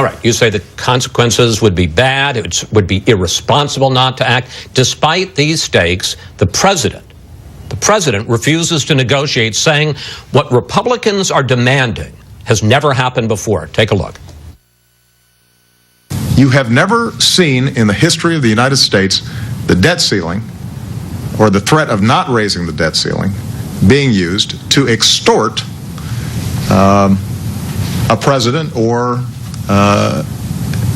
All right, you say the consequences would be bad, it would be irresponsible not to act. Despite these stakes, the president refuses to negotiate, saying what Republicans are demanding has never happened before. Take a look. You have never seen in the history of the United States the debt ceiling or the threat of not raising the debt ceiling being used to extort a president or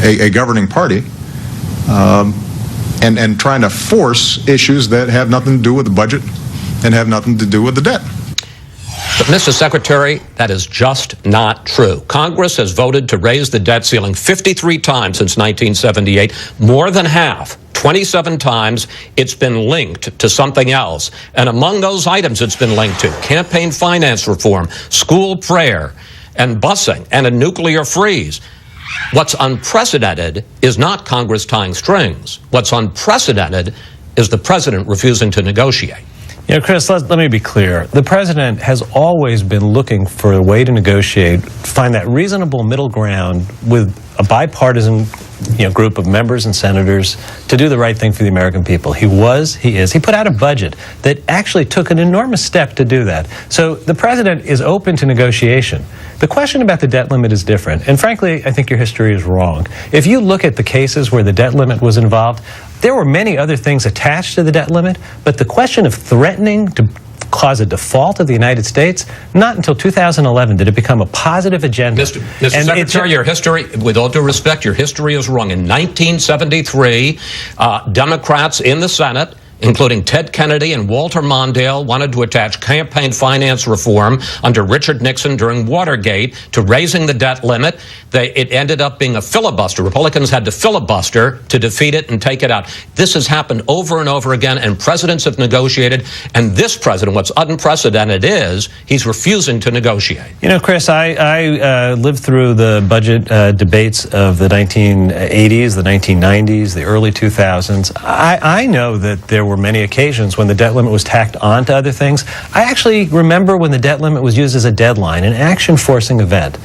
a governing party and trying to force issues that have nothing to do with the budget and have nothing to do with the debt. But, Mr. Secretary, that is just not true. Congress has voted to raise the debt ceiling 53 times since 1978, more than half. 27 times it's been linked to something else. And among those items it's been linked to campaign finance reform, school prayer, and busing, and a nuclear freeze. What's unprecedented is not Congress tying strings. What's unprecedented is the president refusing to negotiate. You know, Chris, let me be clear. The president has always been looking for a way to negotiate, find that reasonable middle ground with a bipartisan group of members and senators to do the right thing for the American people. He is. He put out a budget that actually took an enormous step to do that. So the president is open to negotiation. The question about the debt limit is different. And frankly, I think your history is wrong. If you look at the cases where the debt limit was involved, there were many other things attached to the debt limit, but the question of threatening to cause a default of the United States, not until 2011 did it become a positive agenda. Mr. Secretary, your history, with all due respect, your history is wrong. In 1973, Democrats in the Senate, including Ted Kennedy and Walter Mondale, wanted to attach campaign finance reform under Richard Nixon during Watergate to raising the debt limit. It ended up being a filibuster. Republicans had to filibuster to defeat it and take it out. This has happened over and over again, and presidents have negotiated. And this president, what's unprecedented is he's refusing to negotiate. You know, Chris, I lived through the budget debates of the 1980s, the 1990s, the early 2000s. I know that there were many occasions when the debt limit was tacked on to other things. I actually remember when the debt limit was used as a deadline, an action-forcing event.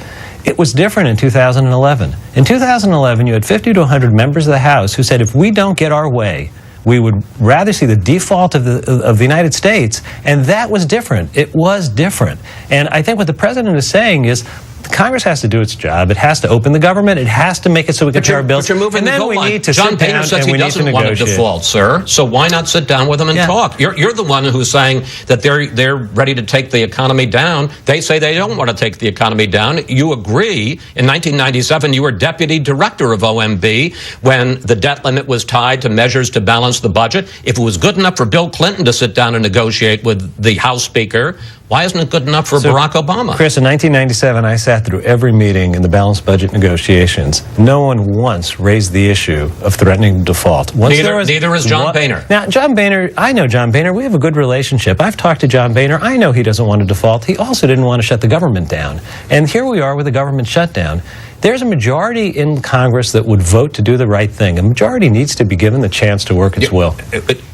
It was different in 2011. In 2011, you had 50 to 100 members of the House who said if we don't get our way, we would rather see the default of the United States, and that was different. It was different. And I think what the president is saying is Congress has to do its job. It has to open the government. It has to make it so we can pay our bills. But you're moving and the then goal we line. need to John sit Boehner down says and he we need to doesn't want to negotiate. default, sir. So why not sit down with them and talk? You're the one who's saying that they're ready to take the economy down. They say they don't want to take the economy down. You agree. In 1997, you were deputy director of OMB when the debt limit was tied to measures to balance the budget. If it was good enough for Bill Clinton to sit down and negotiate with the House Speaker, why isn't it good enough for Barack Obama? Chris, in 1997, I sat through every meeting in the balanced budget negotiations. No one once raised the issue of threatening default. Neither is John Boehner. Now, John Boehner, I know John Boehner. We have a good relationship. I've talked to John Boehner. I know he doesn't want to default. He also didn't want to shut the government down. And here we are with a government shutdown. There's a majority in Congress that would vote to do the right thing. A majority needs to be given the chance to work its will.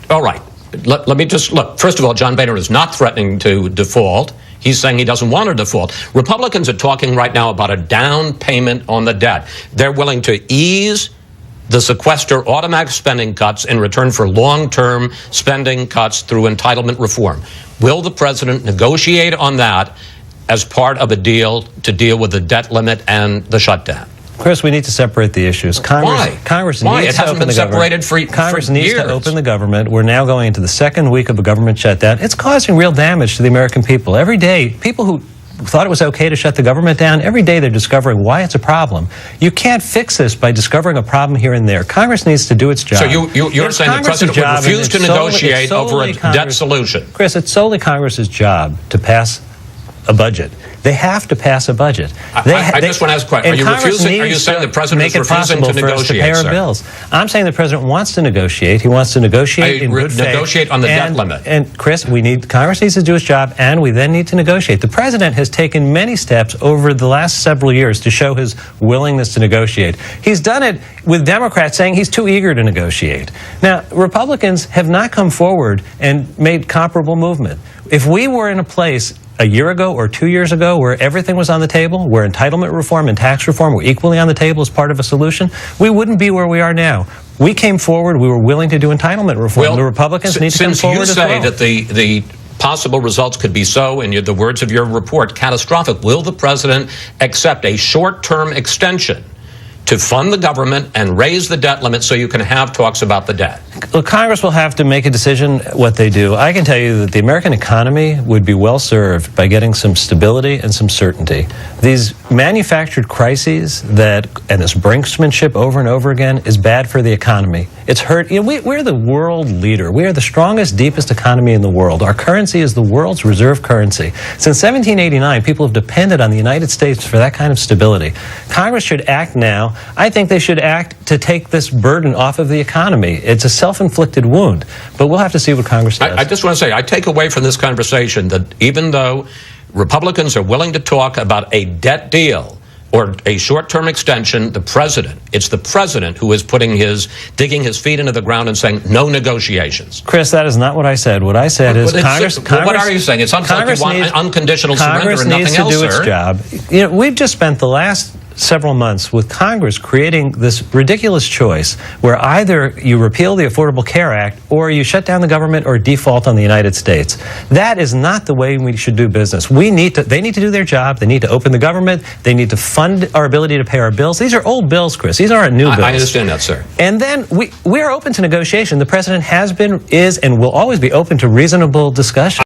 All right. Let me just look. First of all, John Boehner is not threatening to default. He's saying he doesn't want to default. Republicans are talking right now about a down payment on the debt. They're willing to ease the sequester automatic spending cuts in return for long-term spending cuts through entitlement reform. Will the president negotiate on that as part of a deal to deal with the debt limit and the shutdown? Chris, we need to separate the issues. Why? Congress Why? needs It hasn't been separated for years. Congress needs to open the government. We're now going into the second week of a government shutdown. It's causing real damage to the American people. Every day, people who thought it was okay to shut the government down, every day they're discovering why it's a problem. You can't fix this by discovering a problem here and there. Congress needs to do its job. So you're saying the president would refuse to negotiate over a debt solution? Chris, it's solely Congress's job to pass a budget. They have to pass a budget. I just want to ask a question. Are you saying the president is refusing to negotiate, pay our bills? I'm saying the president wants to negotiate. He wants to negotiate in good faith. Negotiate on the debt limit. And Chris, Congress needs to do its job, and we then need to negotiate. The president has taken many steps over the last several years to show his willingness to negotiate. He's done it with Democrats saying he's too eager to negotiate. Now, Republicans have not come forward and made comparable movement. If we were in a place a year ago or 2 years ago, where everything was on the table, where entitlement reform and tax reform were equally on the table as part of a solution, we wouldn't be where we are now. We came forward. We were willing to do entitlement reform. Well, the Republicans need to come forward as well. Since you say that the possible results could be so, in the words of your report, catastrophic, will the president accept a short-term extension to fund the government and raise the debt limit so you can have talks about the debt? Well, Congress will have to make a decision what they do. I can tell you that the American economy would be well served by getting some stability and some certainty. These manufactured crises and this brinksmanship over and over again is bad for the economy. It's hurt. We're the world leader. We are the strongest, deepest economy in the world. Our currency is the world's reserve currency. Since 1789, people have depended on the United States for that kind of stability. Congress should act now. I think they should act to take this burden off of the economy. It's a self-inflicted wound, but we'll have to see what Congress does. I just want to say, I take away from this conversation that even though Republicans are willing to talk about a debt deal or a short-term extension, it's the president who is digging his feet into the ground and saying no negotiations. Chris, that is not what I said. What I said is Congress. What are you saying? It sounds like you want unconditional surrender and nothing else, Congress needs to do its job. We've just spent the last several months with Congress creating this ridiculous choice where either you repeal the Affordable Care Act or you shut down the government or default on the United States. That is not the way we should do business. They need to do their job. They need to open the government. They need to fund our ability to pay our bills. These are old bills, Chris. These aren't new bills. I understand that, sir. And then we are open to negotiation. The president has been, is, and will always be open to reasonable discussion.